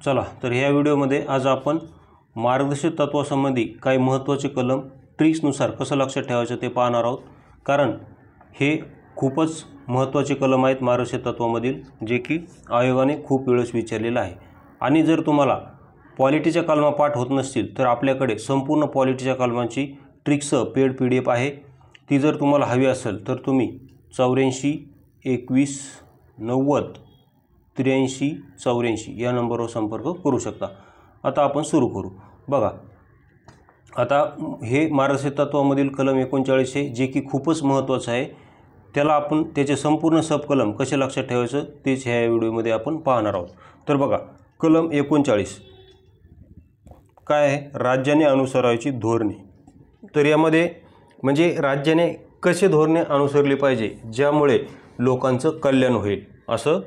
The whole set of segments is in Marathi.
चला तर ह्या व्हिडिओमध्ये आज आपण मार्गदर्शक तत्वासंबंधी काही महत्त्वाचे कलम ट्रिक्सनुसार कसं लक्षात ठेवायचं ते पाहणार आहोत। कारण हे खूपच महत्त्वाचे कलम आहेत मार्गदर्शक तत्वामधील, जे की आयोगाने खूप वेळेस विचारलेलं आहे। आणि जर तुम्हाला पॉलिटीच्या कलमा पाठ होत नसतील तर आपल्याकडे संपूर्ण पॉलिटीच्या कलमांची ट्रिक्ससह पेड PDF आहे। ती जर तुम्हाला हवी असेल तर तुम्ही 84 21 90 83 84 या नंबरवर संपर्क करू शकता। आता आपण सुरू करू। बघा, आता हे मार्गदर्शक तत्वामधील कलम 39 आहे, जे की खूपच महत्त्वाचं आहे। त्याला आपण त्याचे संपूर्ण सब कलम कसे लक्षात ठेवायचं तेच ह्या व्हिडिओमध्ये आपण पाहणार आहोत। तर बघा, कलम 39 काय आहे? राज्याने अनुसरायची धोरणे। तर यामध्ये म्हणजे राज्याने कसे धोरणे अनुसरली पाहिजे ज्यामुळे लोकांचं कल्याण होईल असं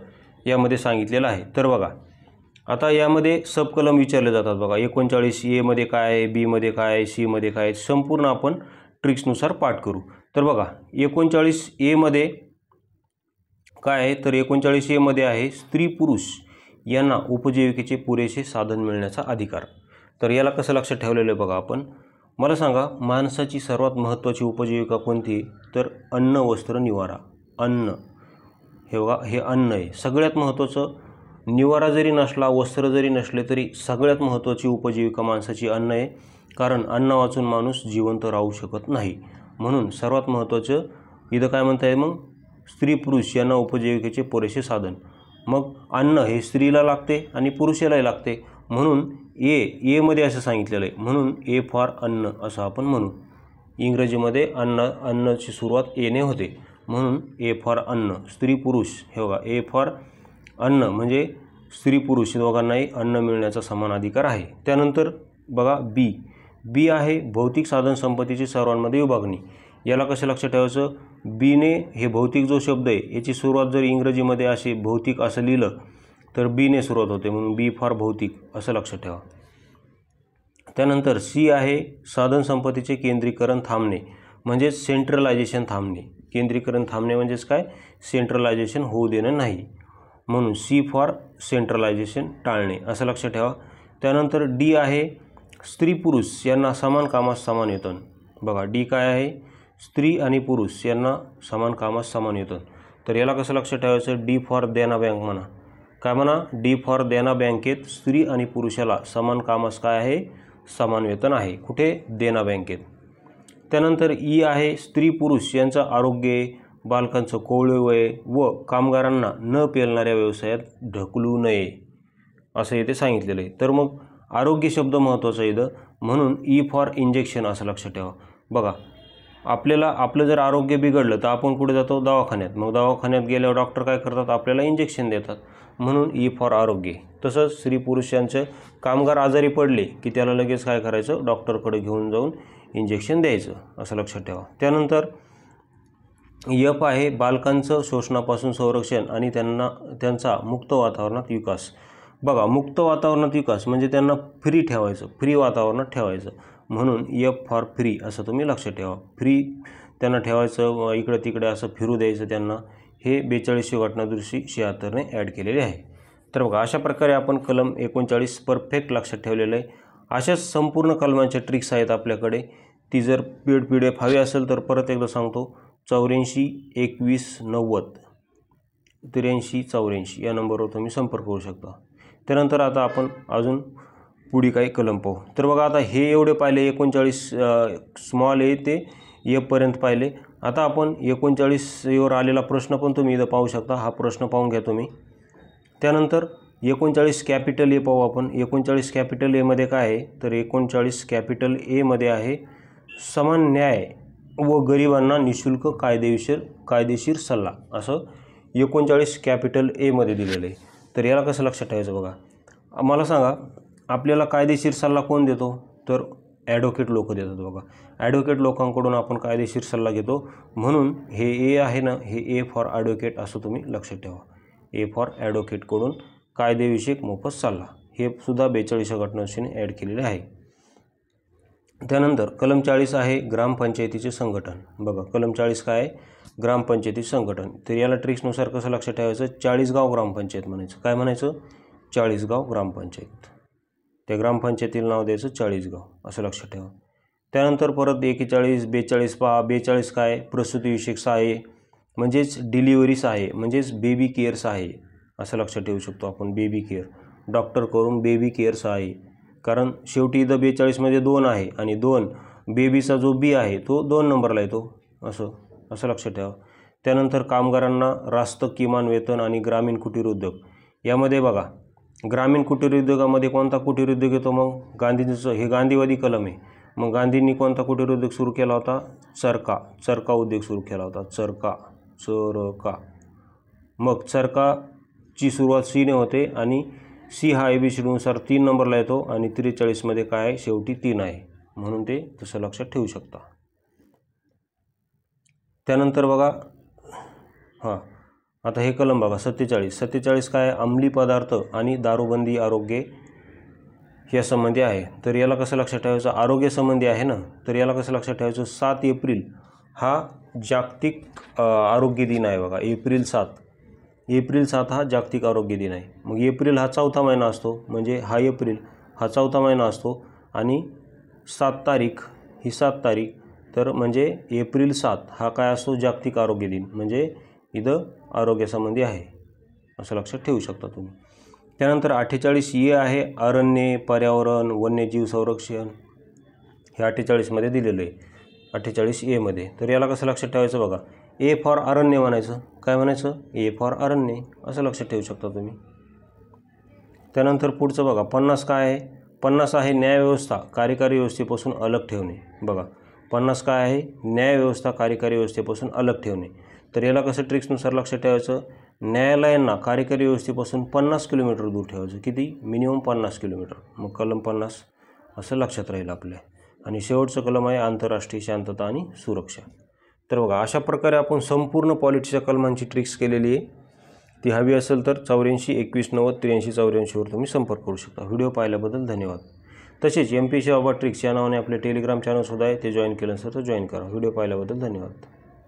यामध्ये सांगितलेलं आहे। तर बघा, आता यामध्ये सब कलम विचारले जातात। बघा 39 A मध्ये काय आहे, B मध्ये काय आहे, C मध्ये काय आहे, संपूर्ण आपण ट्रिक्सनुसार पाठ करू। तर बघा 39 A मध्ये काय आहे? तर 39 A मध्ये आहे स्त्री पुरुष यांना उपजीविकेचे पुरेसे साधन मिळण्याचा अधिकार। तर याला कसं लक्षात ठेवलेलं आहे बघा आपण। मला सांगा, माणसाची सर्वात महत्त्वाची उपजीविका कोणती? तर अन्न वस्त्र निवारा। अन्न, हे बघा हे अन्न आहे सगळ्यात महत्त्वाचं। निवारा जरी नसला, वस्त्र जरी नसले तरी सगळ्यात महत्त्वाची उपजीविका माणसाची अन्न आहे। कारण अन्न वाचून माणूस जिवंत राहू शकत नाही। म्हणून सर्वात महत्त्वाचं इथं काय म्हणता येईल मग? स्त्री पुरुष यांना उपजीविकेचे पुरेसे साधन। मग अन्न हे स्त्रीला लागते आणि पुरुषालाही लागते, म्हणून ए मध्ये असं सांगितलेलं आहे। म्हणून ए फॉर अन्न असं आपण म्हणू। इंग्रजीमध्ये अन्नची सुरुवात ए ने होते, म्हणून ए फॉर अन्न। स्त्री पुरुष, हे बघा ए फॉर अन्न म्हणजे स्त्री पुरुष दोघांनाही अन्न मिळण्याचा समान अधिकार आहे। त्यानंतर बघा बी आहे भौतिक साधन संपत्तीची सर्वांमध्ये विभागणी। याला कसं लक्षात ठेवायचं? बीने हे भौतिक जो शब्द आहे याची सुरुवात जर इंग्रजीमध्ये असे भौतिक असं लिहिलं तर बीने सुरुवात होते, म्हणून बी फॉर भौतिक असं लक्षात ठेवा। त्यानंतर सी आहे साधन संपत्तीचे केंद्रीकरण थांबणे, म्हणजे सेंट्रलायझेशन थांबणे। केंद्रीकरण थांबणे म्हणजेच काय? सेंट्रलायझेशन होऊ देणं नाही, म्हणून सी फॉर सेंट्रलायझेशन टाळणे असं लक्षात ठेवा। त्यानंतर डी आहे स्त्री पुरुष यांना समान कामास समान वेतन। बघा डी काय आहे? स्त्री आणि पुरुष यांना समान कामास समान वेतन। तर याला कसं लक्षात ठेवायचं? डी फॉर देना बँक म्हणा। काय म्हणा? डी फॉर देना बँकेत स्त्री आणि पुरुषाला समान कामास काय आहे? समान वेतन आहे। कुठे? देना बँकेत। त्यानंतर ई आहे स्त्री पुरुष यांचं आरोग्य, बालकांचं कोवळे वय व कामगारांना न पेलणाऱ्या व्यवसायात ढकलू नये असं इथे सांगितलेलं आहे। तर मग आरोग्य शब्द महत्त्वाचा आहे इथं, म्हणून ई फॉर इंजेक्शन असं लक्षात ठेवा। बघा, आपलं जर आरोग्य बिघडलं तर आपण कुठे जातो? दवाखान्यात। मग दवाखान्यात गेल्यावर डॉक्टर काय करतात? आपल्याला इंजेक्शन देतात, म्हणून ई फॉर आरोग्य। तसंच स्त्री पुरुषांचं कामगार आजारी पडले की त्याला लगेच काय करायचं? डॉक्टरकडे घेऊन जाऊन इंजेक्शन द्यायचं असं लक्षात ठेवा। त्यानंतर एफ आहे बालकांचं शोषणापासून संरक्षण आणि त्यांचा मुक्त वातावरणात विकास। बघा, मुक्त वातावरणात विकास म्हणजे त्यांना फ्री ठेवायचं, फ्री वातावरणात ठेवायचं, म्हणून एफ फॉर फ्री असं तुम्ही लक्षात ठेवा। फ्री त्यांना ठेवायचं, इकडे तिकडे असं फिरू द्यायचं त्यांना। हे 42वी घटनादुरुस्ती 76ने ॲड केलेले आहे। तर बघा, अशा प्रकारे आपण कलम 39 परफेक्ट लक्षात ठेवलेलं आहे। अशाच संपूर्ण कलमांच्या ट्रिक्स आहेत आपल्याकडे। ती जर पेड PDF हवी असेल तर परत एकदा सांगतो, 84 21 90 83 84 या नंबरवर तुम्ही संपर्क करू शकता। त्यानंतर आता आपण अजून पुढे काही कलम पाहू। तर बघा, आता हे एवढे पाहिले 39 स्मॉल ए ते एपर्यंत पाहिले। आता आपण 39 वर आलेला प्रश्न पण तुम्ही इथं पाहू शकता। हा प्रश्न पाहून घ्या तुम्ही। त्यानंतर 39 कॅपिटल ए पाहू आपण। 39 कॅपिटल ए मध्ये काय आहे? तर 39 कॅपिटल ए मध्ये आहे समान न्याय व गरिबांना निशुल्क कायदेशीर सल्ला असं 39 कॅपिटल ए मध्ये दिलेलं आहे। तर याला कसं लक्षात ठेवायचं? बघा, मला सांगा, आपल्याला कायदेशीर सल्ला कोण देतो? तर ॲडव्होकेट लोक देतात। बघा, ॲडव्होकेट लोकांकडून आपण कायदेशीर सल्ला घेतो, म्हणून हे ए आहे ना, हे ए फॉर ॲडव्होकेट असं तुम्ही लक्षात ठेवा। ए फॉर ॲडव्होकेटकडून कायदेविषयक मोफत सल्ला, हे सुद्धा 42व्या घटनादुरुस्तीने ॲड केलेले आहे। त्यानंतर कलम 40 आहे ग्रामपंचायतीचे संघटन। बघा, कलम 40 काय आहे? ग्रामपंचायतीचे संघटन। तर याला ट्रिक्सनुसार कसं लक्षात ठेवायचं? 40 गाव ग्रामपंचायत म्हणायचं। काय म्हणायचं? चाळीसगाव ग्रामपंचायत. त्या ग्रामपंचायतीला नाव द्यायचं चाळीसगाव, असं लक्षात ठेवा. त्यानंतर परत 41, 42 पहा. 42 काय, प्रसूतीविषयक सहाय्य म्हणजेच डिलिव्हरी सहाय्य म्हणजेच बेबी केअर सहाय्य, असं लक्षात ठेवू शकतो आपण. बेबी केअर, डॉक्टर करून बेबी केअर सहाय्य, कारण शेवटी इथं 42मध्ये 2 आहे आणि 2 बेबीचा जो बी आहे तो 2 नंबरला येतो, असं लक्षात ठेवा. त्यानंतर कामगारांना रास्त किमान वेतन आणि ग्रामीण कुटीर उद्योग. यामध्ये बघा, ग्रामीण कुटीर उद्योगामध्ये कोणता कुटीर उद्योग येतो? मग गांधीजीचं हे गांधीवादी कलम आहे. मग गांधींनी कोणता कुटीर उद्योग सुरू केला होता? चरखा उद्योग सुरू केला होता. चरखा. मग चरखाची सुरुवात सीने होते आणि सी हा ABCनुसार 3 नंबरला येतो आणि 43मध्ये काय आहे? शेवटी 3 आहे, म्हणून ते तसं लक्षात ठेवू शकता. त्यानंतर बघा, आता हे कलम बघा 47 काय आहे? अंमली पदार्थ आणि दारूबंदी आरोग्य यासंबंधी आहे. तर याला कसं लक्षात ठेवायचं? आरोग्यासंबंधी आहे ना, तर याला कसं लक्षात ठेवायचं? 7 एप्रिल हा जागतिक आरोग्य दिन आहे बघा. एप्रिल 7 हा जागतिक आरोग्य दिन आहे. मग एप्रिल हा 4था महिना असतो, म्हणजे हा एप्रिल हा 4था महिना असतो आणि 7 तारीख ही 7 तारीख, तर म्हणजे एप्रिल 7 हा काय असतो? जागतिक आरोग्य दिन, म्हणजे इथं आरोग्यासंबंधी आहे, असं लक्षात ठेवू शकता तुम्ही. त्यानंतर 48A आहे अरण्ये, पर्यावरण, वन्यजीव संरक्षण. हे 48मध्ये दिलेलं आहे, 48A मध्ये. तर याला कसं लक्षात ठेवायचं? बघा, A फॉर अरण्य म्हणायचं. काय म्हणायचं? A फॉर अरण्य, असं लक्षात ठेवू शकता तुम्ही. त्यानंतर पुढचं बघा 50 काय आहे? 50 आहे न्यायव्यवस्था कार्यकारी व्यवस्थेपासून अलग ठेवणे. बघा 50 काय आहे? न्यायव्यवस्था कार्यकारी व्यवस्थेपासून अलग ठेवणे. तर याला कसं ट्रिक्सनुसार लक्षात ठेवायचं? न्यायालयांना कार्यकारी व्यवस्थेपासून 50 किलोमीटर दूर ठेवायचं. किती? Minimum 50 kilometre. मग कलम 50 असं लक्षात राहील आपल्या. आणि शेवटचं कलम आहे आंतरराष्ट्रीय शांतता आणि सुरक्षा. तर बघा, अशा प्रकारे आपण संपूर्ण पॉलिटीच्या कलमांची ट्रिक्स केलेली आहे. ती हवी असेल तर 84 21 90 83 84वर तुम्ही संपर्क करू शकता. व्हिडिओ पाहिल्याबद्दल धन्यवाद. तसेच MPSC बाबा ट्रिक्स या नावाने आपले टेलिग्राम चॅनलसुद्धा आहे, ते जॉईन केलं असेल तर जॉईन करा. व्हिडिओ पाहिल्याबद्दल धन्यवाद.